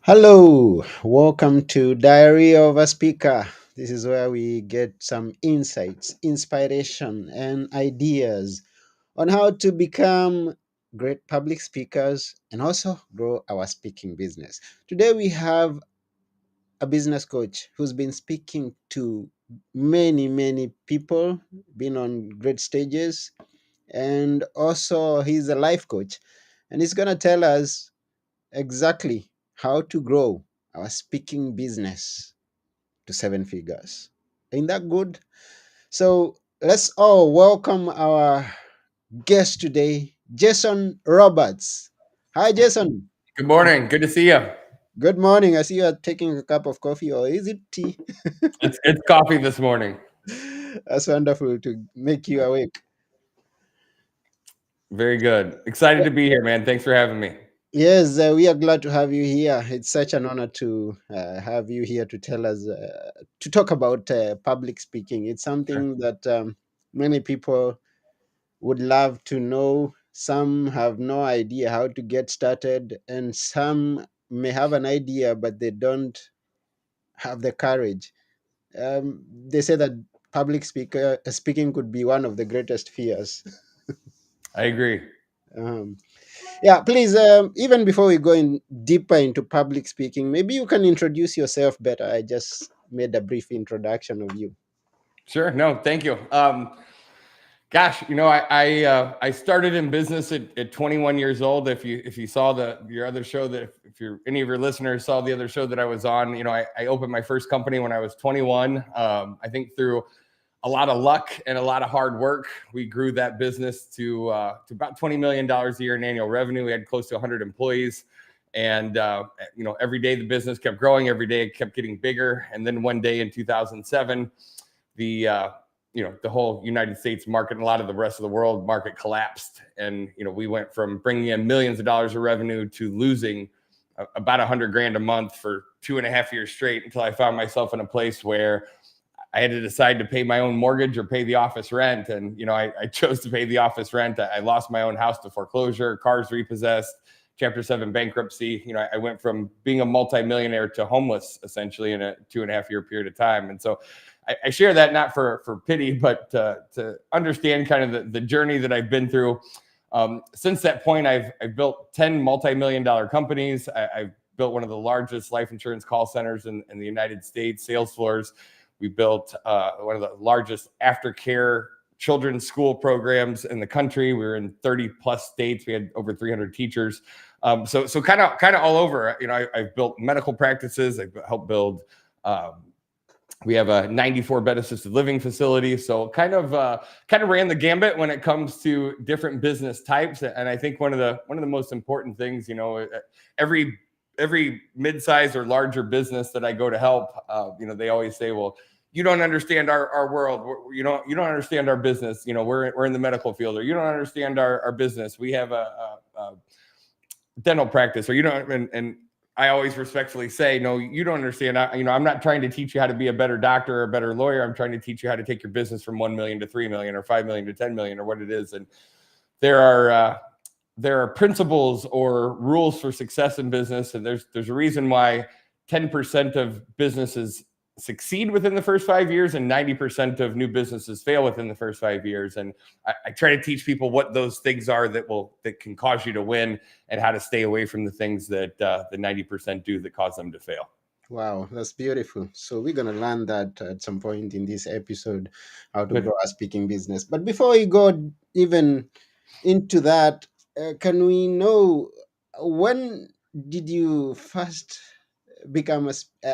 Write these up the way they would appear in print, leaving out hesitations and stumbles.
Hello, welcome to Diary of a Speaker. This is where we get some insights, inspiration, and ideas on how to become great public speakers and also grow our speaking business. Today, we have a business coach who's been speaking to many people, been on great stages, and also he's a life coach. And he's going to tell us exactly how to grow our speaking business to seven figures. Ain't that good? So let's all welcome our guest today, Jason Roberts. Hi, Jason. Good morning. Good to see you. Good morning. I see you are taking a cup of coffee, or is it tea? It's coffee this morning. That's wonderful to make you awake. Very good. Excited to be here, man. Thanks for having me. Yes, we are glad to have you here. It's such an honor to have you here to tell us, to talk about public speaking. It's Sure. something that many people would love to know. Some have no idea how to get started, and some may have an idea, but they don't have the courage. They say that speaking could be one of the greatest fears. I agree. Um, Yeah, please, even before we go in deeper into public speaking, maybe you can introduce yourself better. I just made a brief introduction of you. Sure. No, thank you. Gosh, I started in business at 21 years old. If you saw your other show, that if you're any of your listeners saw the other show that I was on, I opened my first company when I was 21. I think through a lot of luck and a lot of hard work, we grew that business to about $20 million a year in annual revenue. We had close to 100 employees, and every day the business kept growing. Every day it kept getting bigger, and then one day in 2007, the whole United States market and a lot of the rest of the world market collapsed, and we went from bringing in millions of dollars of revenue to losing about 100 grand a month for 2.5 years straight, until I found myself in a place where I had to decide to pay my own mortgage or pay the office rent. And, I chose to pay the office rent. I lost my own house to foreclosure, cars repossessed, Chapter 7 bankruptcy. I went from being a multimillionaire to homeless essentially in a 2.5 year period of time. And so I share that not for pity, but to understand kind of the journey that I've been through. Since that point, I've built 10 multi-million-dollar companies. I've built one of the largest life insurance call centers in the United States, sales floors. We built one of the largest aftercare children's school programs in the country. We were in 30 plus states. We had over 300 teachers. So kind of all over. I've built medical practices. I've helped build. We have a 94 bed assisted living facility. So kind of ran the gambit when it comes to different business types. And I think one of the most important things, every mid-sized or larger business that I go to help, they always say, well, you don't understand our world. You don't understand our business. We're in the medical field, or you don't understand our business. We have a dental practice, or and I always respectfully say, no, you don't understand. I'm not trying to teach you how to be a better doctor or a better lawyer. I'm trying to teach you how to take your business from 1 million to 3 million, or 5 million to 10 million, or what it is. And there are principles or rules for success in business, and there's a reason why 10% of businesses succeed within the first 5 years, and 90% of new businesses fail within the first 5 years. And I try to teach people what those things are that can cause you to win, and how to stay away from the things that the 90% do that cause them to fail. Wow, that's beautiful. So we're gonna learn that at some point in this episode, how to Good. grow a speaking business. But before we go even into that, can we know when did you first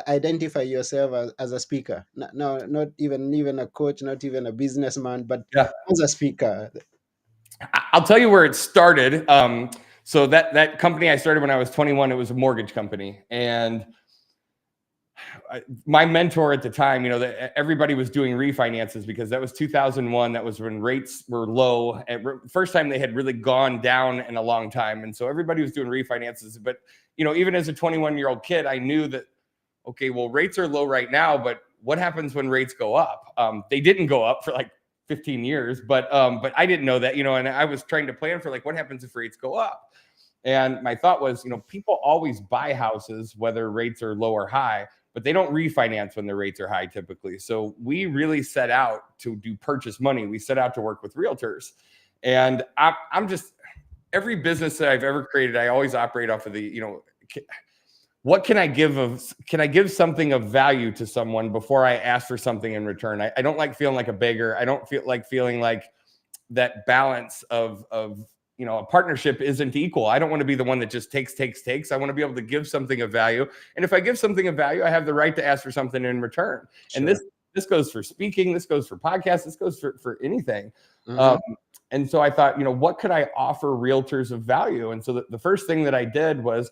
identify yourself as a speaker? No, not even a coach, not even a businessman, but Yeah. as a speaker. I'll tell you where it started. So that company I started when I was 21, it was a mortgage company. And my mentor at the time, everybody was doing refinances, because that was 2001. That was when rates were low. First time they had really gone down in a long time. And so everybody was doing refinances. But, even as a 21-year-old kid, I knew that, okay, well, rates are low right now, but what happens when rates go up? They didn't go up for like 15 years, but I didn't know that, and I was trying to plan for, like, what happens if rates go up? And my thought was, people always buy houses, whether rates are low or high, but they don't refinance when the rates are high typically. So we really set out to do purchase money. We set out to work with realtors. And I'm just, every business that I've ever created, I always operate off of the, what can I give something of value to someone before I ask for something in return? I don't like feeling like a beggar. I don't feel like feeling like that balance of a partnership isn't equal. I don't want to be the one that just takes. I want to be able to give something of value. And if I give something of value, I have the right to ask for something in return. Sure. And this goes for speaking, this goes for podcasts, this goes for anything. Mm-hmm. And so I thought, what could I offer realtors of value? And so the first thing that I did was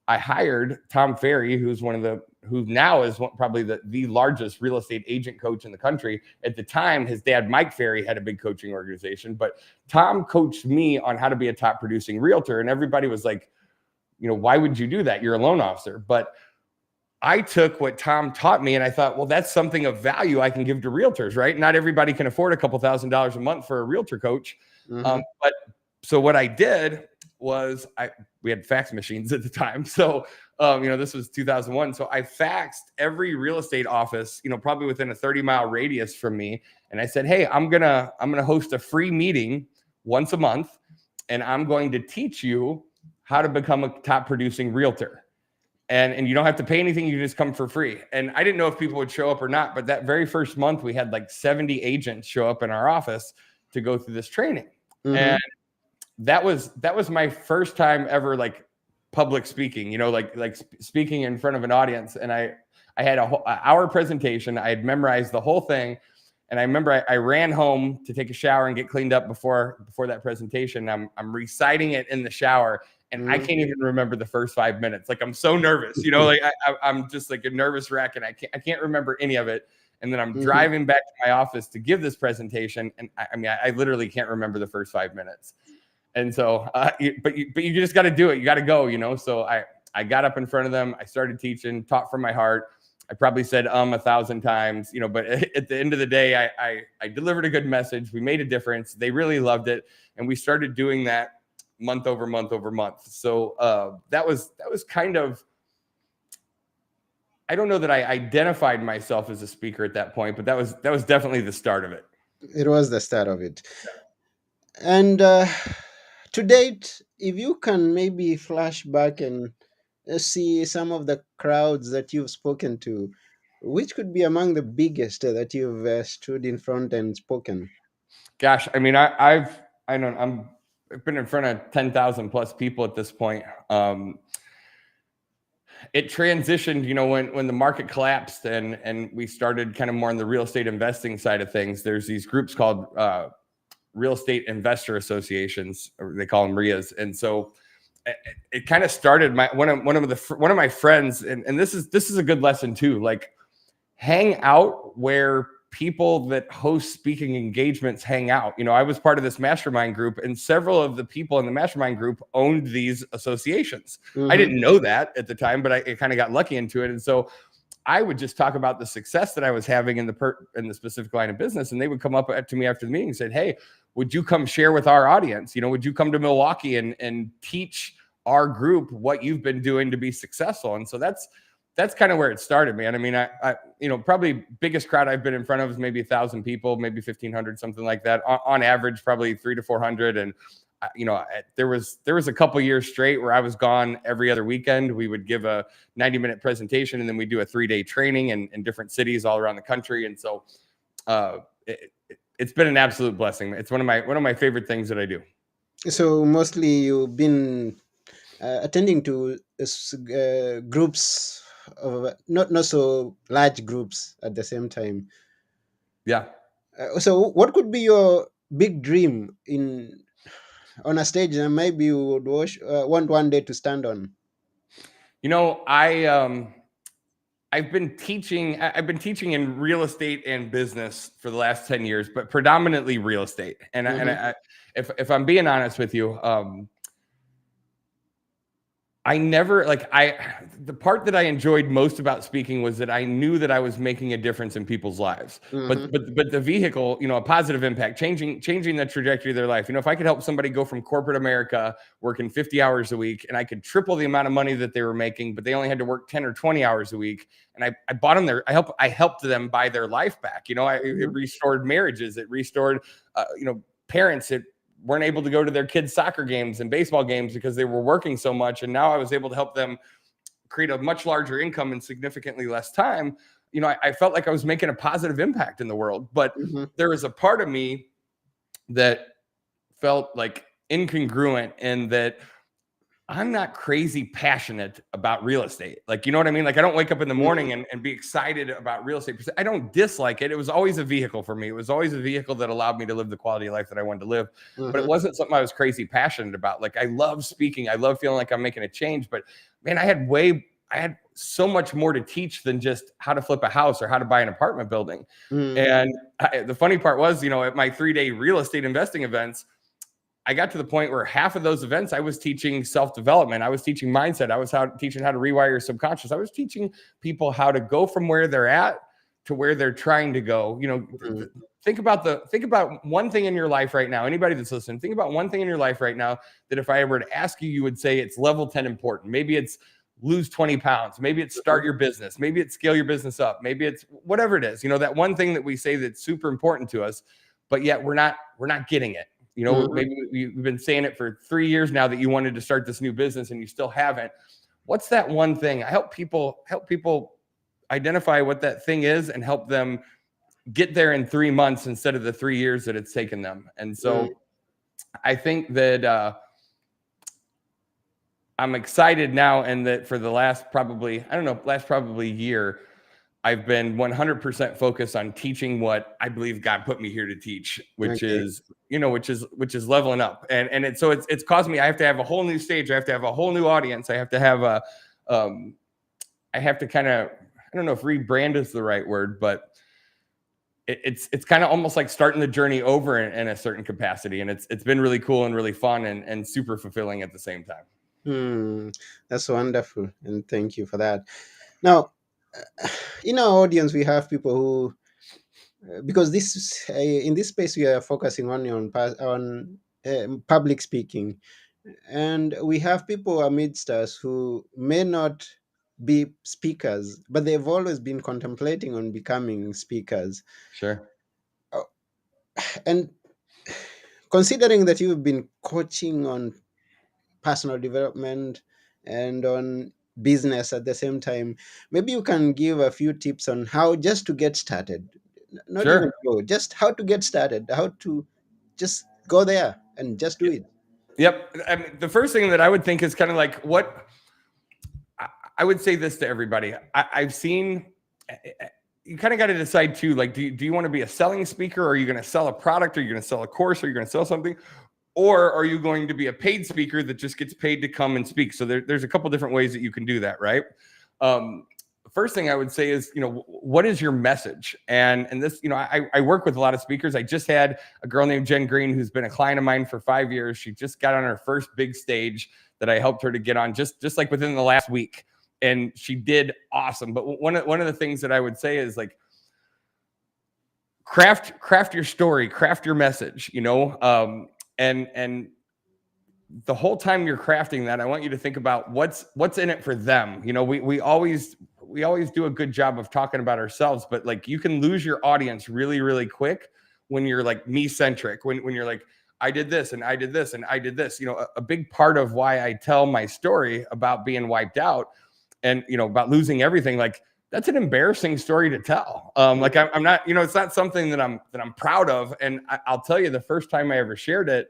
I hired Tom Ferry, who now is probably the largest real estate agent coach in the country. At the time, his dad, Mike Ferry, had a big coaching organization, but Tom coached me on how to be a top producing realtor. And everybody was like, why would you do that? You're a loan officer. But I took what Tom taught me and I thought, well, that's something of value I can give to realtors, right? Not everybody can afford a couple $1,000s a month for a realtor coach. Mm-hmm. But so what I did was we had fax machines at the time. So, this was 2001. So I faxed every real estate office, probably within a 30-mile radius from me. And I said, hey, I'm going to host a free meeting once a month. And I'm going to teach you how to become a top producing realtor. And you don't have to pay anything. You just come for free. And I didn't know if people would show up or not. But that very first month, we had like 70 agents show up in our office to go through this training. Mm-hmm. And that was my first time ever like public speaking, like speaking in front of an audience. And I had an hour presentation. I had memorized the whole thing. And I remember I ran home to take a shower and get cleaned up before that presentation. I'm reciting it in the shower and I can't even remember the first 5 minutes. Like I'm so nervous, like I'm just like a nervous wreck and I can't remember any of it. And then I'm driving back to my office to give this presentation. And I literally can't remember the first 5 minutes. And so, but you just got to do it. You got to go, So I got up in front of them. I started teaching, taught from my heart. I probably said 1,000 times, but at the end of the day, I delivered a good message. We made a difference. They really loved it, and we started doing that month over month over month. So that was kind of. I don't know that I identified myself as a speaker at that point, but that was definitely the start of it. It was the start of it, and. To date, if you can maybe flash back and see some of the crowds that you've spoken to, which could be among the biggest that you've stood in front and spoken? Gosh, I've been in front of 10,000 plus people at this point. It transitioned, when the market collapsed and we started kind of more on the real estate investing side of things. There's these groups called real estate investor associations, or they call them RIAs. And so it kind of started one of my friends, and this is a good lesson too. Like, hang out where people that host speaking engagements hang out. I was part of this mastermind group, and several of the people in the mastermind group owned these associations. Mm-hmm. I didn't know that at the time, but I kind of got lucky into it. And so I would just talk about the success that I was having in the specific line of business. And they would come up to me after the meeting and said, hey, would you come share with our audience? Would you come to Milwaukee and teach our group what you've been doing to be successful? And so that's kind of where it started, man. I probably biggest crowd I've been in front of is maybe 1,000 people, maybe 1,500, something like that. On average, probably 300 to 400. And there was a couple years straight where I was gone every other weekend. We would give a 90-minute presentation, and then we do a 3-day training in different cities all around the country. And so it's been an absolute blessing. It's one of my favorite things that I do. So mostly you've been attending to groups of not so large groups at the same time. Yeah. So what could be your big dream on a stage, and maybe you would want one day to stand on? I've been teaching in real estate and business for the last 10 years, but predominantly real estate. And if I'm being honest with you, I never the part that I enjoyed most about speaking was that I knew that I was making a difference in people's lives. Mm-hmm. But the vehicle, a positive impact, changing the trajectory of their life. If I could help somebody go from corporate America working 50 hours a week and I could triple the amount of money that they were making, but they only had to work 10 or 20 hours a week, and I bought them I helped them buy their life back. It restored marriages, it restored parents that weren't able to go to their kids' soccer games and baseball games because they were working so much. And now I was able to help them create a much larger income in significantly less time. I felt like I was making a positive impact in the world. But Mm-hmm. there was a part of me that felt like incongruent, and that I'm not crazy passionate about real estate. You know what I mean? I don't wake up in the morning and be excited about real estate. I don't dislike it. It was always a vehicle for me. It was always a vehicle that allowed me to live the quality of life that I wanted to live. But it Mm-hmm. wasn't something I was crazy passionate about. I love speaking. I love feeling like I'm making a change. But man, I had so much more to teach than just how to flip a house or how to buy an apartment building. Mm-hmm. And the funny part was, at my 3-day real estate investing events, I got to the point where half of those events I was teaching self-development. I was teaching mindset. I was teaching how to rewire your subconscious. I was teaching people how to go from where they're at to where they're trying to go. Think about one thing in your life right now. Anybody that's listening, think about one thing in your life right now that if I were to ask you, you would say it's level 10 important. Maybe it's lose 20 pounds. Maybe it's start your business. Maybe it's scale your business up. Maybe it's whatever it is. That one thing that we say that's super important to us, but yet we're not getting it. Mm-hmm. Maybe you've been saying it for 3 years now that you wanted to start this new business and you still haven't. What's that one thing? I help people identify what that thing is and help them get there in 3 months instead of the 3 years that it's taken them. And so I think that I'm excited now, and that for the last probably year, I've been 100% focused on teaching what I believe God put me here to teach, which Okay. is leveling up. And it's caused me, I have to have a whole new stage. I have to have a whole new audience. I have to have I have to kind of, I don't know if rebrand is the right word, but it's kind of almost like starting the journey over in a certain capacity. And it's been really cool and really fun and super fulfilling at the same time. That's wonderful, and thank you for that. Now, in our audience, we have people who, because in this space we are focusing only on public speaking, and we have people amidst us who may not be speakers, but they've always been contemplating on becoming speakers. Sure. Uh, And considering that you've been coaching on personal development and on business at the same time, maybe you can give a few tips on how just to get started. Not even Sure. go, just how to get started, how to just go there and just do it. Yep. I mean, the first thing that I would think is kind of like what I would say this to everybody. I've seen, you kind of got to decide too, do you want to be a selling speaker? Or are you going to sell a product? Are you going to sell a course? Are you going to sell something? Or are you going to be a paid speaker that just gets paid to come and speak? So there's a couple different ways that you can do that, right? The first thing I would say is, what is your message? And this, I work with a lot of speakers. I just had a girl named Jen Green, who's been a client of mine for 5 years. She just got on her first big stage that I helped her to get on just like within the last week. And she did awesome. But one of the things that I would say is craft your story, craft your message, and the whole time you're crafting that, I want you to think about what's in it for them. We always do a good job of talking about ourselves, but you can lose your audience really, really quick when you're me centric, when you're like, I did this and I did this and I did this. A big part of why I tell my story about being wiped out and, about losing everything, that's an embarrassing story to tell. I'm not, it's not something that I'm proud of. And I'll tell you, the first time I ever shared it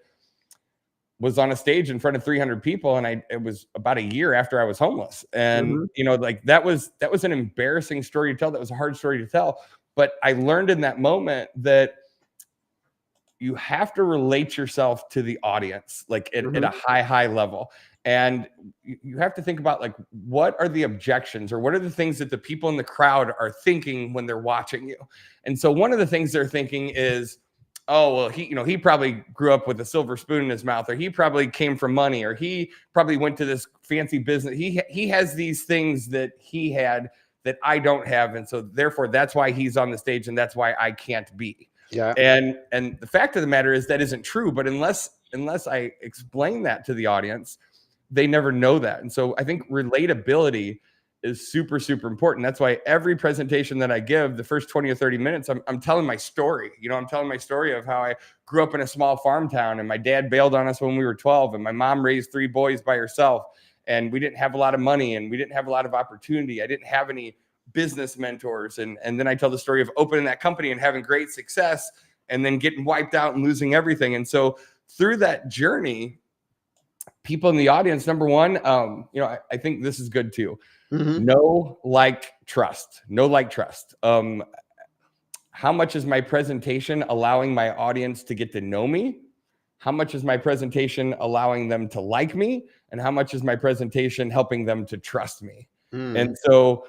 was on a stage in front of 300 people. And it was about a year after I was homeless. And, Mm-hmm. that was an embarrassing story to tell. That was a hard story to tell. But I learned in that moment that you have to relate yourself to the audience, at a Mm-hmm. high level. And you have to think about what are the objections or what are the things that the people in the crowd are thinking when they're watching you. And so one of the things they're thinking is, oh, well, he probably grew up with a silver spoon in his mouth, or he probably came from money, or he probably went to this fancy business. He has these things that he had that I don't have, and so therefore that's why he's on the stage, and that's why I can't be. Yeah. And the fact of the matter is that isn't true. But unless I explain that to the audience, they never know that. And so I think relatability is super, super important. That's why every presentation that I give, the first 20 or 30 minutes, I'm telling my story. I'm telling my story of how I grew up in a small farm town, and my dad bailed on us when we were 12, and my mom raised 3 boys by herself, and we didn't have a lot of money, and we didn't have a lot of opportunity. I didn't have any business mentors. And then I tell the story of opening that company and having great success, and then getting wiped out and losing everything. And so through that journey, people in the audience, number one, I think this is good too. Mm-hmm. Know, like, trust. Know, like, trust. How much is my presentation allowing my audience to get to know me? How much is my presentation allowing them to like me? And how much is my presentation helping them to trust me? And so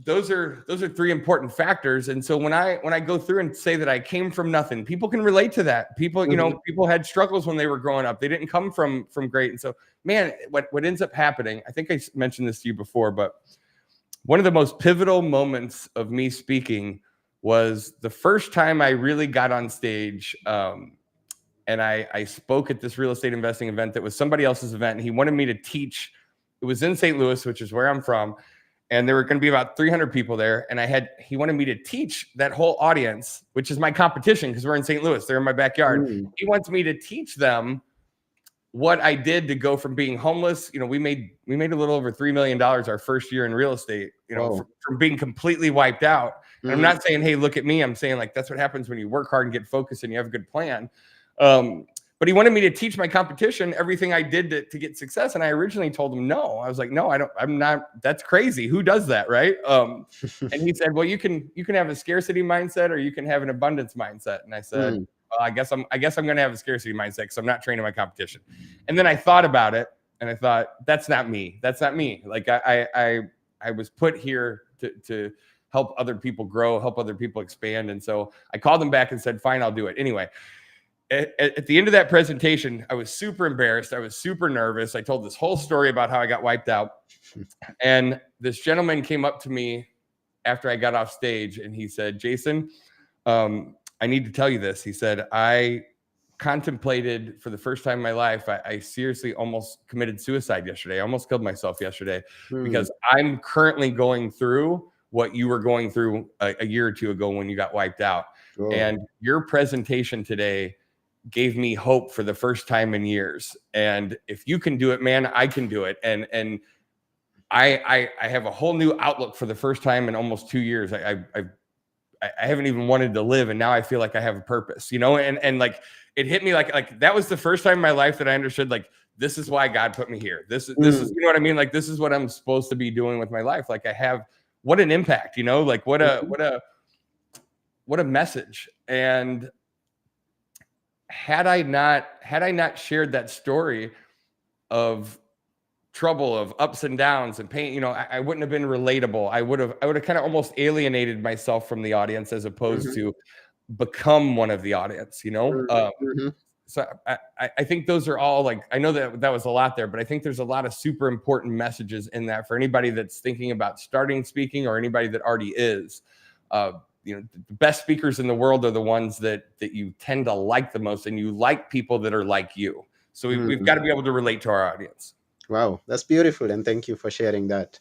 those are 3 important factors. And so when I go through and say that I came from nothing, people can relate to that. People, people had struggles when they were growing up. They didn't come from great. And so, man, what ends up happening, I think I mentioned this to you before, but one of the most pivotal moments of me speaking was the first time I really got on stage. And I spoke at this real estate investing event that was somebody else's event. And he wanted me to teach. It was in St. Louis, which is where I'm from. And there were going to be about 300 people there. And he wanted me to teach that whole audience, which is my competition because we're in St. Louis. They're in my backyard. He wants me to teach them what I did to go from being homeless. We made a little over $3 million our first year in real estate, from being completely wiped out. And I'm not saying, hey, look at me. I'm saying, like, that's what happens when you work hard and get focused and you have a good plan. But he wanted me to teach my competition everything I did to get success. And I originally told him no. I was like, no, I'm not. That's crazy. Who does that, right? And he said, well, you can have a scarcity mindset, or you can have an abundance mindset. And I said, well, I guess I'm going to have a scarcity mindset because I'm not training my competition. And then I thought about it, and I thought, that's not me. That's not me. Like I was put here to help other people grow, help other people expand. And so I called them back and said, fine, I'll do it. Anyway, at the end of that presentation, I was super embarrassed. I was super nervous. I told this whole story about how I got wiped out. And this gentleman came up to me after I got off stage, and he said, Jason, I need to tell you this. He said, I contemplated for the first time in my life, I seriously almost committed suicide yesterday. I almost killed myself yesterday because I'm currently going through what you were going through a year or 2 ago when you got wiped out. And your presentation today gave me hope for the first time in years. And if you can do it, man, I can do it. And I have a whole new outlook for the first time in almost 2 years. I haven't even wanted to live, and now I feel like I have a purpose, and like it hit me like that was the first time in my life that I understood, like, this is why God put me here. This is you know what I mean? Like, this is what I'm supposed to be doing with my life. Like, I have what an impact, like what a message. And had I not shared that story of trouble, of ups and downs and pain, I wouldn't have been relatable. I would have kind of almost alienated myself from the audience as opposed to become one of the audience, So I think those are all, like, I know that was a lot there, but I think there's a lot of super important messages in that for anybody that's thinking about starting speaking or anybody that already is. The best speakers in the world are the ones that you tend to like the most, and you like people that are like you. So we've got to be able to relate to our audience. Wow, that's beautiful. And thank you for sharing that.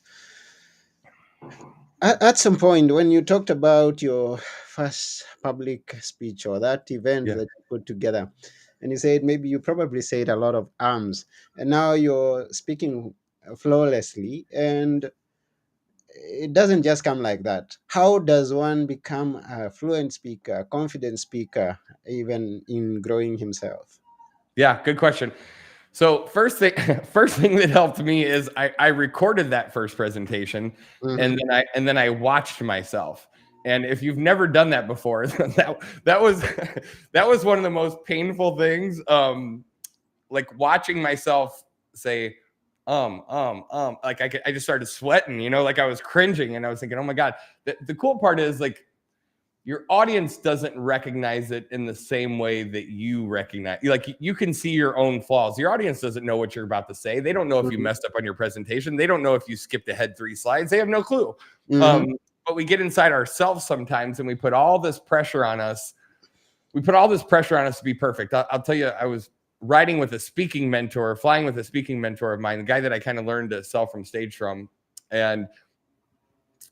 At some point, when you talked about your first public speech or that event that you put together, and you said maybe you probably said a lot of arms, and now you're speaking flawlessly, and it doesn't just come like that. How does one become a fluent speaker, a confident speaker, even in growing himself? Yeah, good question. So first thing that helped me is I recorded that first presentation, and then I watched myself. And if you've never done that before, that was one of the most painful things. Like watching myself say, like I just started sweating, like I was cringing, and I was thinking, oh my God. The cool part is, like, your audience doesn't recognize it in the same way that you recognize. Like, you can see your own flaws. Your audience doesn't know what you're about to say. They don't know if you Mhm. messed up on your presentation. They don't know if you skipped ahead 3 slides. They have no clue. Mhm. But we get inside ourselves sometimes, and we put all this pressure on us. We put all this pressure on us to be perfect. I'll tell you, I was riding with a speaking mentor, flying with a speaking mentor of mine, the guy that I kind of learned to sell from stage from, and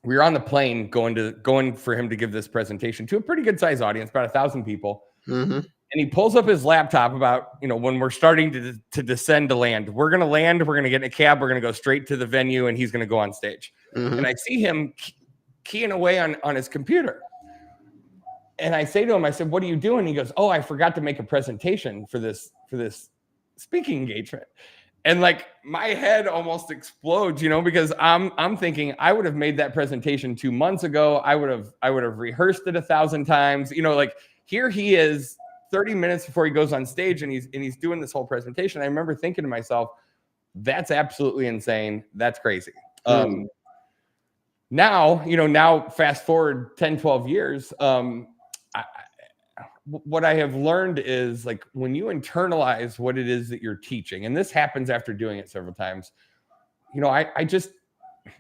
we were on the plane going for him to give this presentation to a pretty good sized audience, about 1,000 people. Mhm. And he pulls up his laptop about, when we're starting to descend to land. We're going to land, we're going to get in a cab, we're going to go straight to the venue, and he's going to go on stage. And Mhm. I see him keying away on his computer. And I say to him, I said, "What are you doing?" He goes, "Oh, I forgot to make a presentation for this speaking engagement." And like, my head almost explodes, because I'm thinking I would have made that presentation 2 months ago. I would have rehearsed it 1,000 times. Like, here he is 30 minutes before he goes on stage, and he's doing this whole presentation. I remember thinking to myself, that's absolutely insane. That's crazy. Mhm. Now fast forward 10, 12 years, I, what I have learned is, like, when you internalize what it is that you're teaching, and this happens after doing it several times, I just,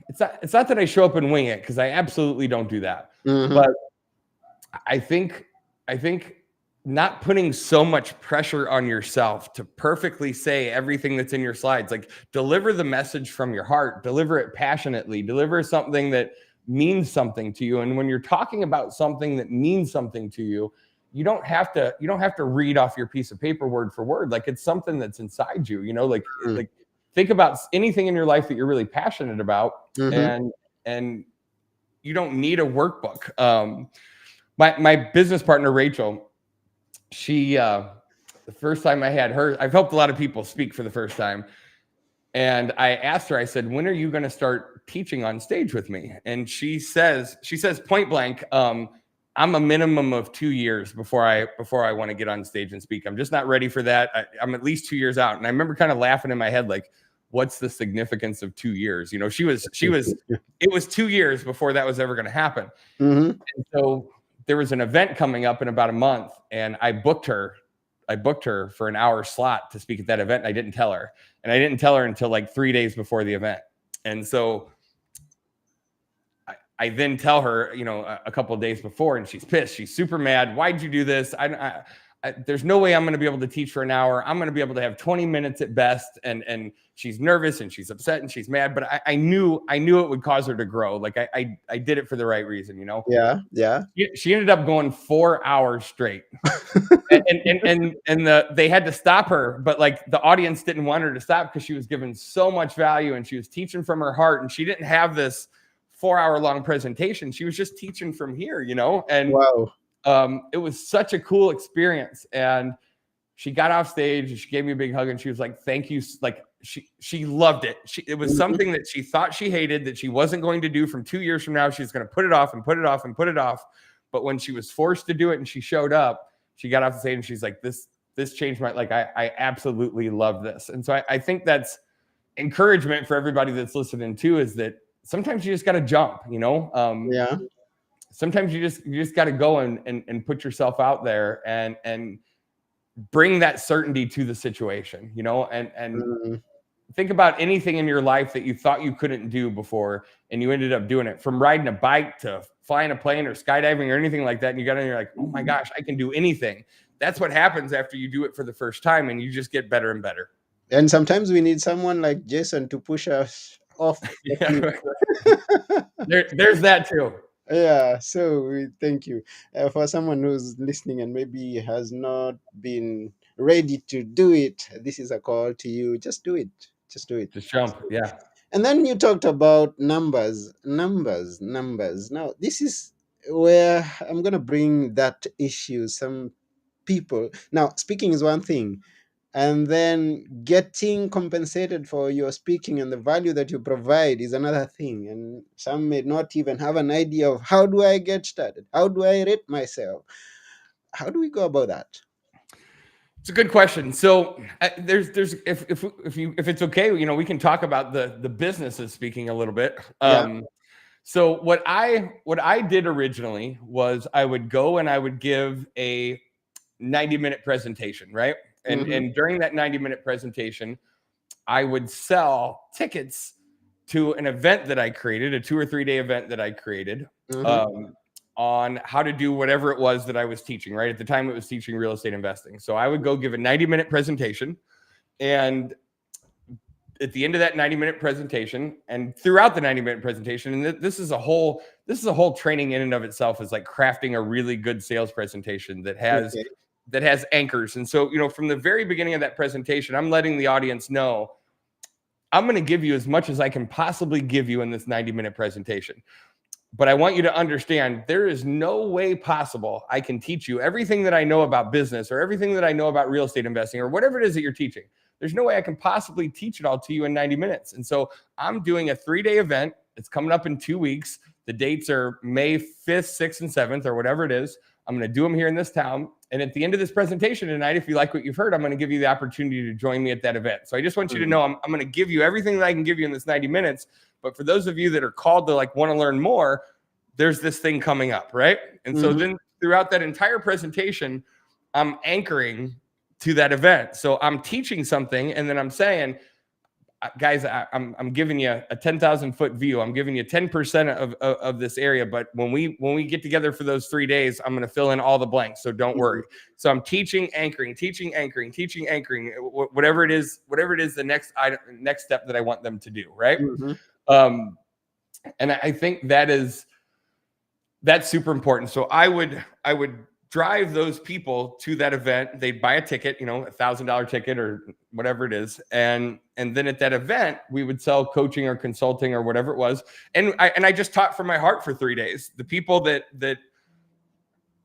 it's not that I show up and wing it, because I absolutely don't do that. Mhm. But I think not putting so much pressure on yourself to perfectly say everything that's in your slides, like, deliver the message from your heart, deliver it passionately, deliver something that means something to you. And when you're talking about something that means something to you, you don't have to read off your piece of paper word for word. Like, it's something that's inside you, Mhm. like, think about anything in your life that you're really passionate about, Mhm. and you don't need a workbook. My business partner, Rachel, she the first time I had her, I've helped a lot of people speak for the first time. And I asked her, I said, "When are you going to start teaching on stage with me?" And she says point blank, "I'm a minimum of 2 years before I want to get on stage and speak. I'm just not ready for that. I'm at least 2 years out." And I remember kind of laughing in my head, like, what's the significance of 2 years? It was 2 years before that was ever going to happen. Mhm. And so there was an event coming up in about a month, and I booked her. I booked her for an hour slot to speak at that event. And I didn't tell her, until like 3 days before the event. And so I then tell her, a couple of days before, and she's pissed. She's super mad. "Why'd you do this? There's no way I'm going to be able to teach for an hour. I'm going to be able to have 20 minutes at best." And she's nervous, and she's upset, and she's mad. But I knew it would cause her to grow. Like, I did it for the right reason. Yeah. Yeah. She ended up going 4 hours straight. And they had to stop her, but like, the audience didn't want her to stop, because she was giving so much value, and she was teaching from her heart, and she didn't have this 4 hour long presentation. She was just teaching from here. And Wow. it was such a cool experience. And she got off stage, and she gave me a big hug, and she was like, "Thank you." Like, she loved it. It was Mhm. something that she thought she hated, that she wasn't going to do from 2 years from now. She's going to put it off and put it off and put it off. But when she was forced to do it, and she showed up, she got off the stage, and she's like, this changed my, like, I absolutely love this. And so I think that's encouragement for everybody that's listening too, is that sometimes you just got to jump. Yeah. Sometimes you just got to go and put yourself out there, and bring that certainty to the situation. And Mhm. think about anything in your life that you thought you couldn't do before, and you ended up doing it, from riding a bike to flying a plane or skydiving or anything like that. And you got in, you're like, "Oh my gosh, I can do anything." That's what happens after you do it for the first time, and you just get better and better. And sometimes we need someone like Jason to push us off the cliff. Yeah. There's that too. Yeah, so we thank you. For someone who's listening and maybe has not been ready to do it, this is a call to you. Just do it. Just do it. Just jump. Yeah. And then you talked about numbers, numbers, numbers. Now, this is where I'm going to bring that issue. Some people, now, speaking is one thing, and then getting compensated for your speaking and the value that you provide is another thing. And some may not even have an idea of, how do I get started? How do I rate myself? How do we go about that? It's a good question. So there's if it's okay, we can talk about the business of speaking a little bit. Yeah. So what I did originally was I would go and I would give a 90-minute presentation, right? And Mm-hmm. and during that 90-minute presentation, I would sell tickets to an event that I created, a 2 or 3 day event that I created, Mm-hmm. um, on how to do whatever it was that I was teaching. Right at the time, it was teaching real estate investing. So I would go give a 90-minute presentation, and at the end of that 90-minute presentation, and throughout the 90-minute presentation, and this is a whole training in and of itself, is like crafting a really good sales presentation that has Okay. anchors. And so, from the very beginning of that presentation, I'm letting the audience know I'm going to give you as much as I can possibly give you in this 90-minute presentation. But I want you to understand there is no way possible I can teach you everything that I know about business or everything that I know about real estate investing or whatever it is that you're teaching. There's no way I can possibly teach it all to you in 90 minutes. And so I'm doing a 3 day event. It's coming up in 2 weeks. The dates are May 5th, 6th, and 7th, or whatever it is. I'm going to do them here in this town. And at the end of this presentation tonight, if you like what you've heard, I'm going to give you the opportunity to join me at that event. So I just want you to Mm-hmm. know I'm going to give you everything that I can give you in this 90 minutes. But for those of you that are called to like want to learn more, there's this thing coming up, right? And so Mm-hmm. then throughout that entire presentation, I'm anchoring to that event. So I'm teaching something, and then I'm saying, guys, I'm giving you a 10,000 foot view. I'm giving you 10% of this area. But when we get together for those 3 days, I'm going to fill in all the blanks. So don't worry. So I'm teaching anchoring, whatever it is, the next step that I want them to do, right? Mm-hmm. Um, and I think that's super important. So I would drive those people to that event. They'd buy a ticket, $1,000 ticket or whatever it is, and then at that event we would sell coaching or consulting or whatever it was. And I just taught from my heart for 3 days. The people that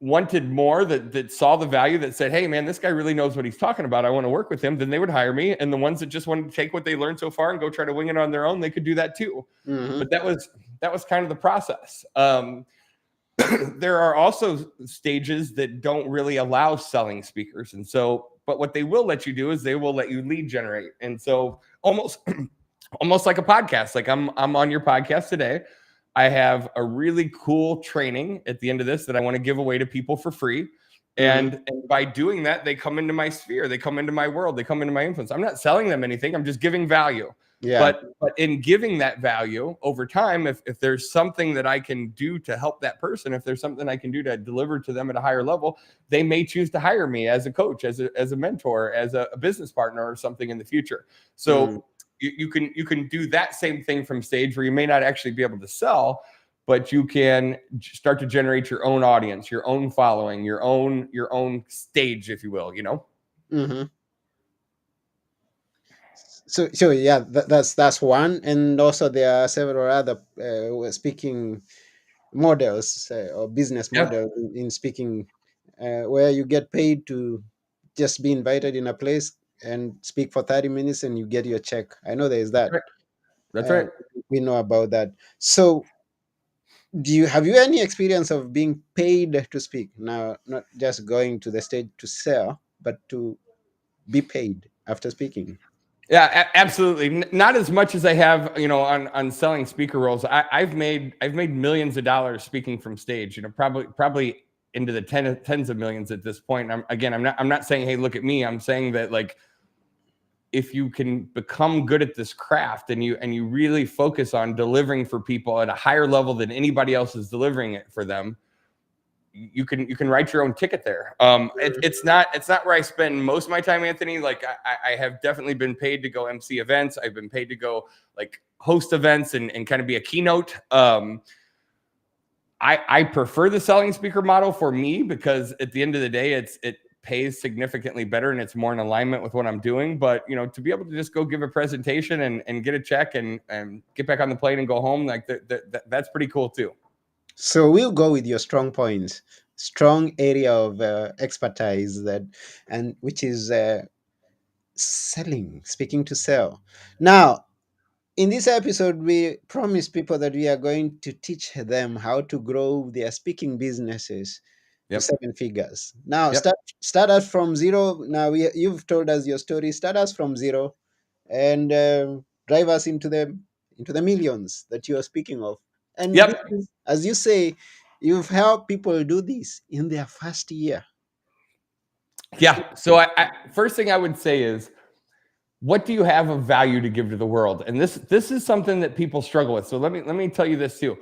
wanted more, that saw the value, that said, hey man, this guy really knows what he's talking about, I want to work with him, then they would hire me. And the ones that just wanted to take what they learned so far and go try to wing it on their own, they could do that too. Mm-hmm. But that was kind of the process. There are also stages that don't really allow selling speakers. And so, but what they will let you do is they will let you lead generate. And so almost almost like a podcast. Like I'm on your podcast today. I have a really cool training at the end of this that I want to give away to people for free. Mm-hmm. And by doing that, they come into my sphere, they come into my world, they come into my influence. I'm not selling them anything, I'm just giving value. Yeah. But in giving that value over time, if there's something that I can do to help that person, if there's something I can do to deliver to them at a higher level, they may choose to hire me as a coach, as a mentor, as a business partner or something in the future. Mm-hmm. So you can do that same thing from stage, where you may not actually be able to sell, but you can start to generate your own audience, your own following, your own stage, if you will. Mm-hmm. So yeah, that's one, and also there are several other speaking models or business Yeah, models in speaking, where you get paid to just be invited in a place and speak for 30 minutes and you get your check. I know there is that's that. right. That's Uh, right. we know about that. So do you have you any experience of being paid to speak? Now, not just going to the stage to sell, but to be paid after speaking. Yeah, absolutely. Not as much as I have, on selling speaker roles. I've made millions of dollars speaking from stage. Probably into the tens of millions at this point. I'm not saying, hey, look at me. I'm saying that, like, if you can become good at this craft, and you really focus on delivering for people at a higher level than anybody else is delivering it for them, you can write your own ticket there. It's not where I spend most of my time, Anthony. Like, I have definitely been paid to go MC events. I've been paid to go, like, host events and kind of be a keynote. I prefer the selling speaker model for me, because at the end of the day, it pays significantly better and it's more in alignment with what I'm doing. But to be able to just go give a presentation and get a check and get back on the plane and go home, like that's pretty cool too. So we'll go with your strong points, strong area of expertise, that, and which is selling, speaking to sell. Now, in this episode, we promise people that we are going to teach them how to grow their speaking businesses to Yep. 7 figures. Now, Yep. start us from zero. Now, you've told us your story. Start us from zero and drive us into the millions that you are speaking of. And this Yep. is, as you say, you've helped people do this in their first year. Yeah. So I first thing I would say is, what do you have of value to give to the world? And this is something that people struggle with. So let me tell you this too.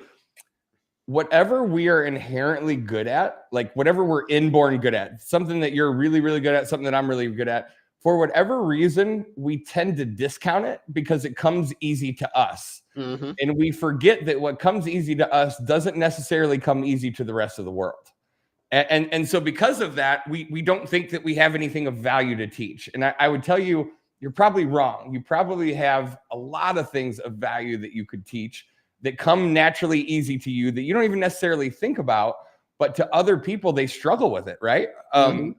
Whatever we are inherently good at, like whatever we're inborn good at, something that you're really, really good at, something that I'm really good at, for whatever reason, we tend to discount it because it comes easy to us. Mm-hmm. And we forget that what comes easy to us doesn't necessarily come easy to the rest of the world. And so because of that, we don't think that we have anything of value to teach. And I would tell you, you're probably wrong. You probably have a lot of things of value that you could teach that come naturally easy to you that you don't even necessarily think about, but to other people, they struggle with it, right? Mm-hmm.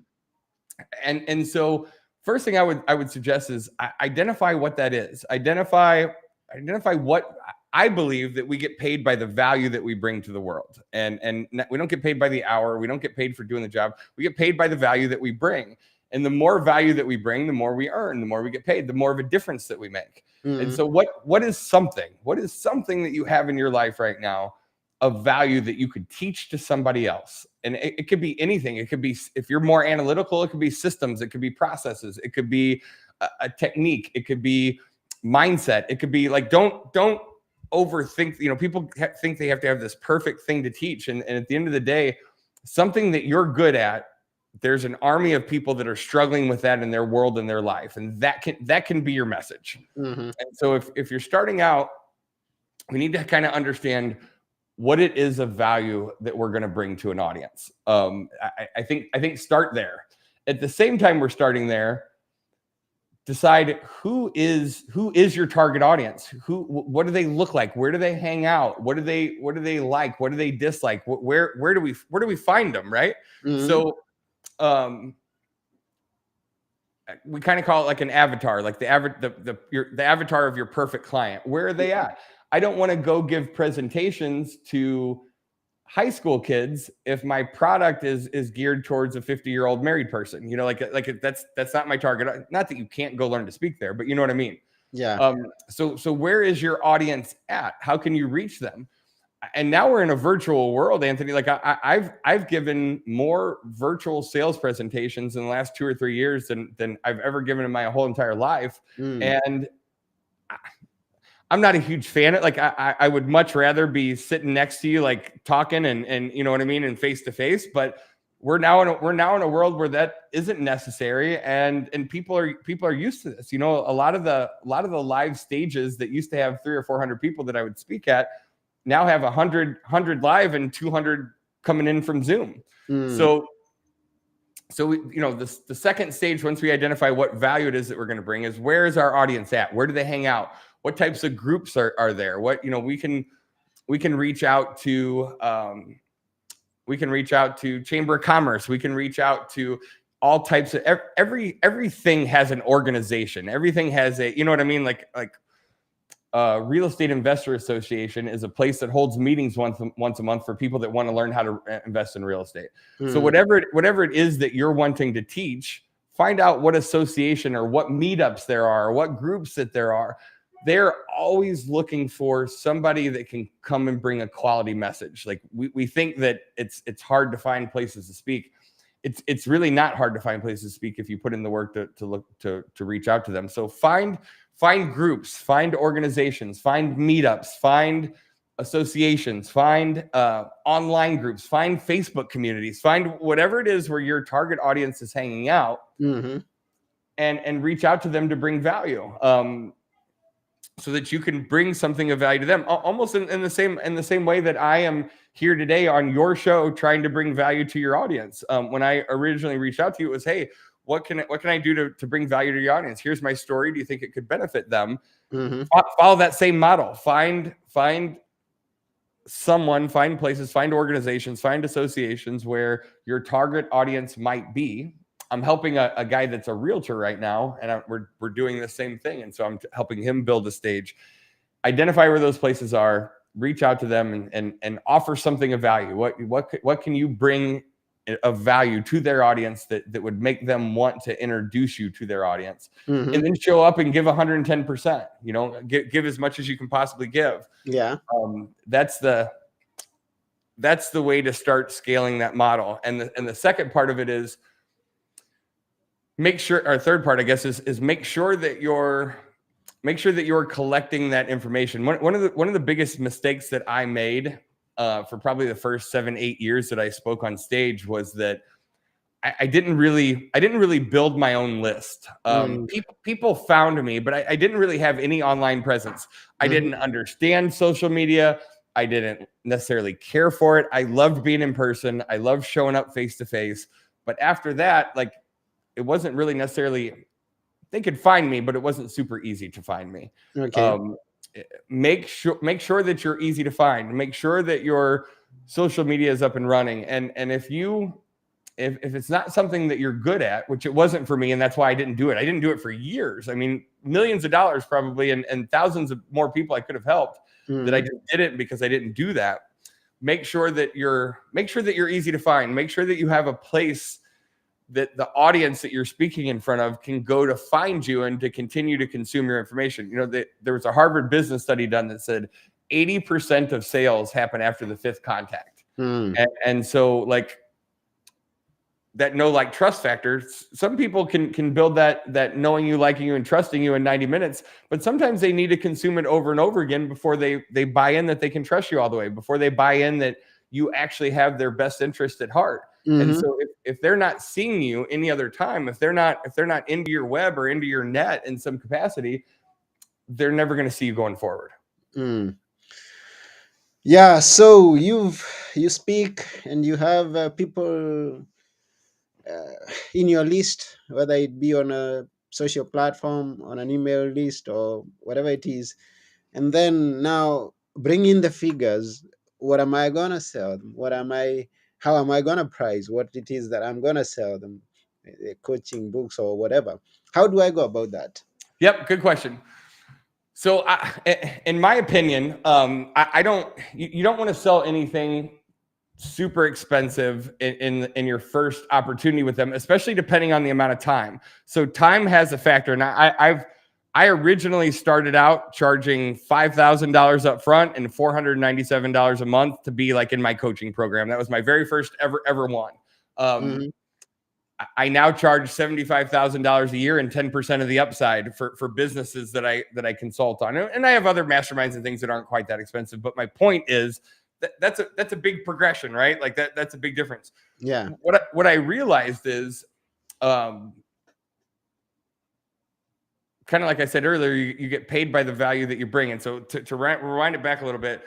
And so first thing I would suggest is identify what that is. Identify what I believe that we get paid by the value that we bring to the world. And we don't get paid by the hour. We don't get paid for doing the job. We get paid by the value that we bring. And the more value that we bring, the more we earn, the more we get paid, the more of a difference that we make. And Mm-hmm. so what is something that you have in your life right now of value that you could teach to somebody else? And it could be anything. It could be, if you're more analytical, it could be systems, it could be processes, it could be a technique, it could be mindset, it could be like, don't overthink. People think they have to have this perfect thing to teach, and at the end of the day, something that you're good at, there's an army of people that are struggling with that in their world and their life, and that can be your message. Mm-hmm. And so if you're starting out, we need to kind of understand what it is of value that we're going to bring to an audience. I think start there. At the same time we're starting there, decide who is your target audience. What do they look like? Where do they hang out? What do they like? What do they dislike? Where do we find them, right? Mm-hmm. So we kind of call it like an avatar, like the avatar of your perfect client. Where are they at? I don't want to go give presentations to high school kids if my product is geared towards a 50-year-old married person. That's not my target. Not that you can't go learn to speak there, but you know what I mean. Yeah. So where is your audience at? How can you reach them? And now we're in a virtual world, Anthony. Like I've given more virtual sales presentations in the last 2 or 3 years than I've ever given in my whole entire life. And I'm not a huge fan of it. Like I would much rather be sitting next to you, like talking and you know what I mean, and face to face. But we're now in a world where that isn't necessary, and people are used to this. A lot of the live stages that used to have 300 or 400 people that I would speak at now have 100 live and 200 coming in from Zoom. So we, the second stage, once we identify what value it is that we're going to bring, is where is our audience at? Where do they hang out? What types of groups are there? What, we can reach out to, Chamber of Commerce. We can reach out to all types of, everything has an organization. Everything has a, you know what I mean? Like Real Estate Investor Association is a place that holds meetings once a month for people that want to learn how to invest in real estate. So whatever it is that you're wanting to teach, find out what association or what meetups there are, or what groups that there are. They're always looking for somebody that can come and bring a quality message. Like we think that it's hard to find places to speak. It's really not hard to find places to speak if you put in the work to reach out to them. So find groups, find organizations, find meetups, find associations, find online groups, find Facebook communities, find whatever it is where your target audience is hanging out, and reach out to them to bring value, so that you can bring something of value to them, almost in the same way that I am here today on your show trying to bring value to your audience. When I originally reached out to you, it was, hey, what can I do to bring value to your audience? Here's my story. Do you think it could benefit them? Follow that same model. Find someone, find places, find organizations, find associations where your target audience might be. I'm helping a guy that's a realtor right now, and we're doing the same thing. And so I'm helping him build a stage. Identify where those places are, reach out to them, and offer something of value. What can you bring of value to their audience that would make them want to introduce you to their audience, Mm-hmm. and then show up and give 110%. Give as much as you can possibly give. Yeah. That's the way to start scaling that model. And the second part of it is make sure, or third part, I guess, is make sure that you're collecting that information. One of the biggest mistakes that I made for probably the first 7-8 years that I spoke on stage was that I didn't really build my own list. People found me, but I didn't really have any online presence. I Mm-hmm. didn't understand social media. I didn't necessarily care for it. I loved being in person. I loved showing up face to face. But after that, like, it wasn't really necessarily, they could find me, but it wasn't super easy to find me. Okay. Make sure that you're easy to find. Make sure that your social media is up and running. And if it's not something that you're good at, which it wasn't for me, and that's why I didn't do it. I didn't do it for years. I mean, millions of dollars probably, and thousands of more people I could have helped, that I just didn't because I didn't do that. Make sure that you're easy to find. Make sure that you have a place that the audience that you're speaking in front of can go to find you and to continue to consume your information. There was a Harvard business study done that said 80% of sales happen after the fifth contact. And so, like, that know, like, trust factor, some people can build that knowing you, liking you, and trusting you in 90 minutes, but sometimes they need to consume it over and over again before they buy in that they can trust you all the way, before they buy in that you actually have their best interest at heart. And so if they're not seeing you any other time, if they're not into your web or into your net in some capacity, they're never going to see you going forward. Yeah. So you speak and you have people in your list, whether it be on a social platform, on an email list, or whatever it is, and then now bring in the figures. What am I gonna sell them? How am I gonna price what it is that I'm gonna sell them? Coaching books or whatever. How do I go about that? Yep, good question. So, in my opinion, I don't. You don't want to sell anything super expensive in your first opportunity with them, especially depending on the amount of time. So time has a factor. And I originally started out charging $5,000 up front and $497 a month to be like in my coaching program. That was my very first ever one. I now charge $75,000 a year and 10% of the upside for businesses that I consult on. And I have other masterminds and things that aren't quite that expensive. But my point is that's a big progression, right? Like that's a big difference. Yeah. What I realized is, kind of like I said earlier, you get paid by the value that you bring. And so to rewind it back a little bit,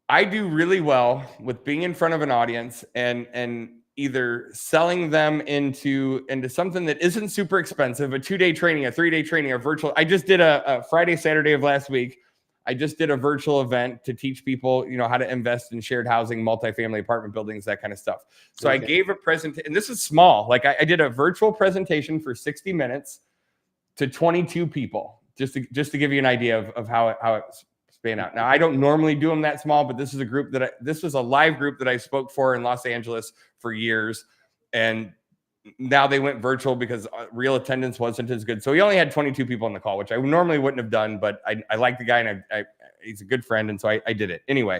I do really well with being in front of an audience and either selling them into something that isn't super expensive, a 2-day training, a 3-day training, a virtual. I just did a Friday, Saturday of last week. I just did a virtual event to teach people, how to invest in shared housing, multifamily apartment buildings, that kind of stuff. So I gave a presentation, and this is small. Like I did a virtual presentation for 60 minutes to 22 people, just to give you an idea of how it's span out. Now, I don't normally do them that small, but this is a group this was a live group that I spoke for in Los Angeles for years. And now they went virtual because real attendance wasn't as good. So we only had 22 people on the call, which I normally wouldn't have done, but I like the guy and he's a good friend. And so I did it. Anyway,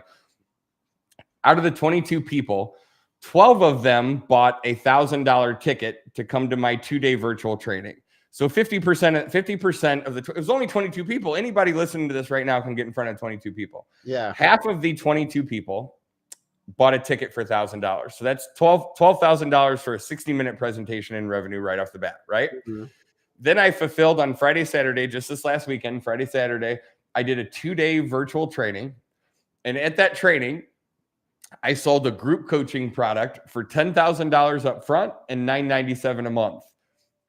out of the 22 people, 12 of them bought a $1,000 ticket to come to my 2-day virtual training. So 50% of it was only 22 people. Anybody listening to this right now can get in front of 22 people. Yeah. Half of the 22 people bought a ticket for $1,000. So that's $12,000 for a 60-minute presentation in revenue right off the bat, right? Then I fulfilled on Friday, Saturday, just this last weekend, Friday, Saturday, I did a 2-day virtual training. And at that training, I sold a group coaching product for $10,000 up front and $997 a month.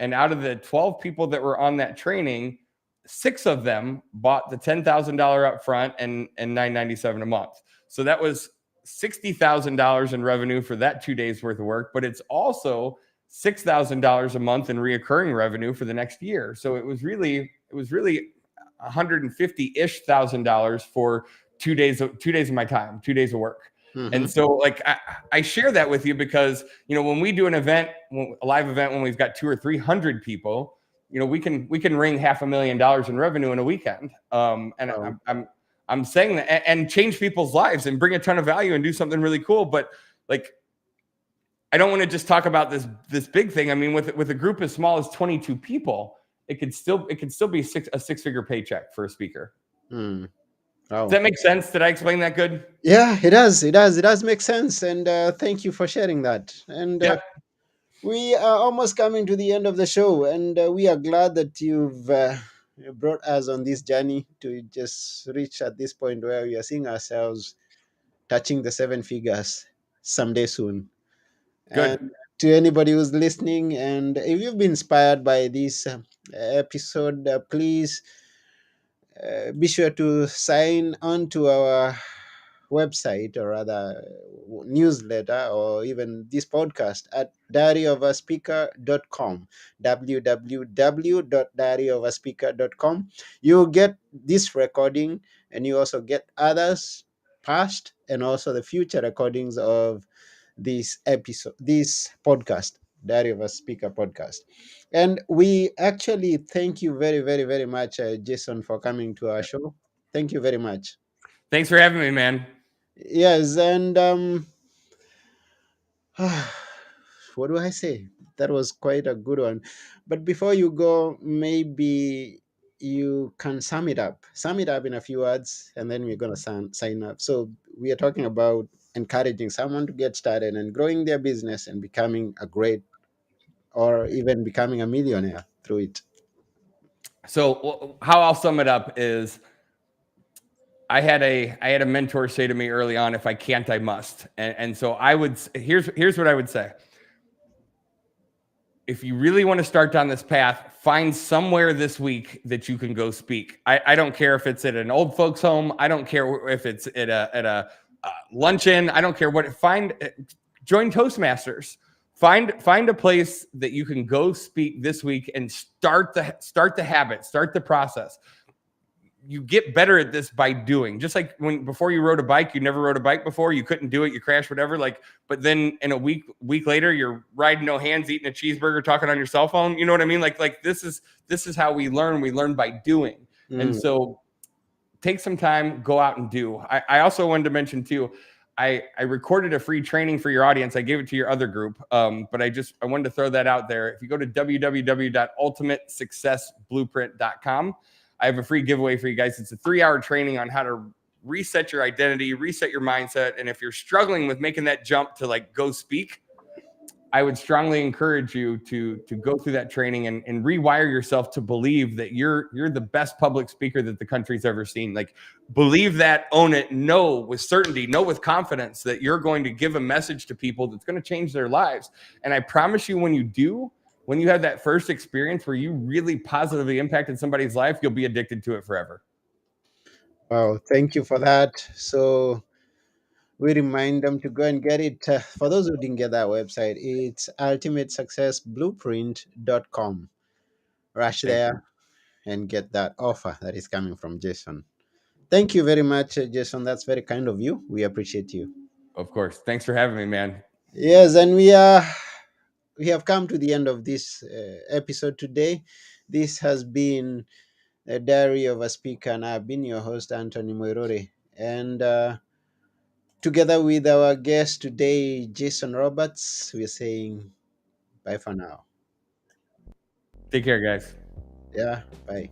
And out of the 12 people that were on that training, 6 of them bought the $10,000 up front and $997 a month. So that was $60,000 in revenue for that 2 days worth of work, but it's also $6,000 a month in reoccurring revenue for the next year. So it was really $150,000 for 2 days of my time, 2 days of work. And Mm-hmm. so, like, I share that with you because, when we do an event, a live event, when we've got 200 or 300 people, we can ring $500,000 in revenue in a weekend. And Wow. I'm saying that, and change people's lives and bring a ton of value and do something really cool. But, like, I don't want to just talk about this big thing. I mean, with a group as small as 22 people, it could still be a six-figure paycheck for a speaker. Mm. Does Wow. that make sense? Did I explain that good? Yeah, it does. It does. It does make sense. And thank you for sharing that. And Yeah, we are almost coming to the end of the show. And we are glad that you've brought us on this journey to just reach at this point where we are seeing ourselves touching the seven figures someday soon. good. And to anybody who's listening, and if you've been inspired by this episode, please be sure to sign on to our website, or rather newsletter, or even this podcast at diaryofaSpeaker.com. www.diaryofaSpeaker.com. You get this recording, and you also get others, past and also the future recordings of this podcast, Diary of a Speaker podcast. And we actually thank you very, very, very much, Jason, for coming to our show. Thank you very much. Thanks for having me, man. Yes, and what do I say? That was quite a good one. But before you go, maybe you can sum it up. Sum it up in a few words, and then we're going to sign up. So, we are talking about encouraging someone to get started and growing their business and becoming a great, or even becoming a millionaire through it. So how I'll sum it up is I had a mentor say to me early on, if I can't, I must. And so here's what I would say. If you really want to start down this path, find somewhere this week that you can go speak. I don't care if it's at an old folks home. I don't care if it's at a luncheon. I don't care what. Join Toastmasters. Find a place that you can go speak this week and start the habit, start the process. You get better at this by doing. Just like when before you rode a bike, you never rode a bike before, you couldn't do it, you crashed, whatever. Like, but then in a week later, you're riding no hands, eating a cheeseburger, talking on your cell phone. You know what I mean? Like this is how we learn. We learn by doing. And Mm. so take some time, go out and do. I also wanted to mention too, I recorded a free training for your audience. I gave it to your other group, but I wanted to throw that out there. If you go to www.ultimatesuccessblueprint.com, I have a free giveaway for you guys. It's a 3-hour training on how to reset your identity, reset your mindset. And if you're struggling with making that jump to like go speak, I would strongly encourage you to go through that training and rewire yourself to believe that you're the best public speaker that the country's ever seen. Like, believe that, own it, know with certainty, know with confidence that you're going to give a message to people that's going to change their lives. And I promise you, when you do, when you have that first experience where you really positively impacted somebody's life, you'll be addicted to it forever. Wow, thank you for that. So, we remind them to go and get it. For those who didn't get that website, it's ultimatesuccessblueprint.com. Rush Thank you. there and get that offer that is coming from Jason. Thank you very much, Jason. That's very kind of you. We appreciate you. Of course. Thanks for having me, man. Yes, and we have come to the end of this episode today. This has been a Diary of a Speaker, and I've been your host, Anthony Moirore. And together with our guest today, Jason Roberts, we're saying bye for now. Take care, guys. Yeah, bye.